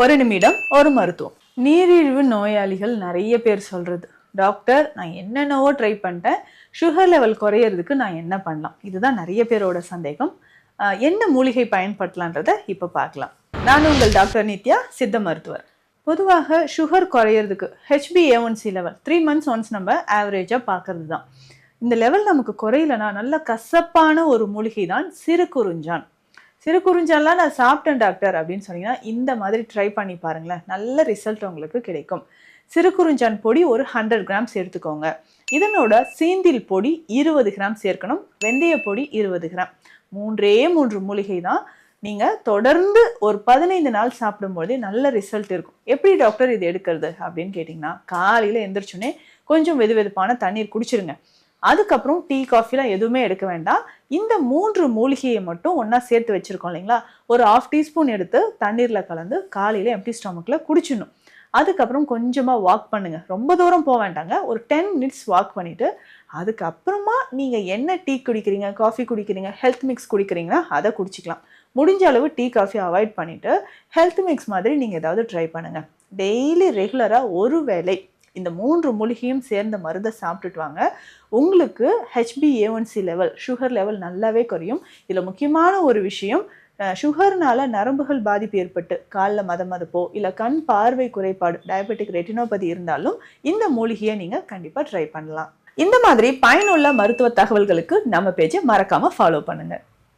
ஒரு நிமிடம் ஒரு மருத்துவம். நீரிழிவு நோயாளிகள் நிறைய பேர் சொல்றது, டாக்டர் நான் என்னென்னவோ ட்ரை பண்ணிட்டேன், சுகர் லெவல் குறையிறதுக்கு நான் என்ன பண்ணலாம்? இதுதான் நிறைய பேரோட சந்தேகம். என்ன மூலிகை பயன்படுத்தலான்றதை இப்போ பார்க்கலாம். நான் உங்கள் டாக்டர் நித்யா, சித்த மருத்துவர். பொதுவாக சுகர் குறையிறதுக்கு HbA1c லெவல் 3 months ஒன்ஸ் நம்ம ஆவரேஜாக பார்க்கறது தான். இந்த லெவல் நமக்கு குறையலனா நல்ல கசப்பான ஒரு மூலிகை தான் சிறுகுறிஞ்சான். சிறுகுறிஞ்சான்லாம் நான் சாப்பிட்டேன் டாக்டர் அப்படின்னு சொன்னீங்கன்னா இந்த மாதிரி ட்ரை பண்ணி பாருங்களேன், நல்ல ரிசல்ட் உங்களுக்கு கிடைக்கும். சிறுகுறிஞ்சான் பொடி ஒரு 100 grams எடுத்துக்கோங்க. இதனோட சீந்தில் பொடி 20 grams சேர்க்கணும். வெந்தய பொடி 20 gram. மூன்று மூலிகை தான். நீங்கள் தொடர்ந்து ஒரு 15 நாள் சாப்பிடும்போதே நல்ல ரிசல்ட் இருக்கும். எப்படி டாக்டர் இது எடுக்கிறது அப்படின்னு கேட்டிங்கன்னா, காலையில் எந்திரிச்சோன்னே கொஞ்சம் வெதுவெதுப்பான தண்ணீர் குடிச்சிருங்க. அதுக்கப்புறம் டீ காஃபிலாம் எதுவுமே எடுக்க வேண்டாம். இந்த 3 மூலிகையை மட்டும் ஒன்றா சேர்த்து வச்சுருக்கோம் இல்லைங்களா, ஒரு 1/2 டீஸ்பூன் எடுத்து தண்ணீரில் கலந்து காலையில் எம்டி ஸ்டொமக்கில் குடிச்சிடணும். அதுக்கப்புறம் கொஞ்சமாக வாக் பண்ணுங்கள். ரொம்ப தூரம் போக வேண்டாங்க, ஒரு 10 minutes வாக் பண்ணிவிட்டு அதுக்கப்புறமா நீங்கள் என்ன டீ குடிக்கிறீங்க, காஃபி குடிக்கிறீங்க, ஹெல்த் மிக்ஸ் குடிக்கிறீங்கன்னா அதை குடிச்சிக்கலாம். முடிஞ்ச அளவு டீ காஃபி அவாய்ட் பண்ணிவிட்டு ஹெல்த் மிக்ஸ் மாதிரி நீங்கள் ஏதாவது ட்ரை பண்ணுங்கள். டெய்லி ரெகுலராக ஒரு வேளை இந்த 3 மூலிகையும் சேர்ந்த மருந்தை சாப்பிட்டுட்டு வாங்க. உங்களுக்கு HbA1c லெவல், சுகர் லெவல் நல்லாவே குறையும். இதில் முக்கியமான ஒரு விஷயம், சுகர்னால நரம்புகள் பாதிப்பு ஏற்பட்டு காலில் மதமதப்போ இல்லை கண் பார்வை குறைபாடு டயபெட்டிக் ரெட்டினோபதி இருந்தாலும் இந்த மூலிகையை நீங்கள் கண்டிப்பாக ட்ரை பண்ணலாம். இந்த மாதிரி பயனுள்ள மருத்துவ தகவல்களுக்கு நம்ம பேஜை மறக்காமல் ஃபாலோ பண்ணுங்கள்.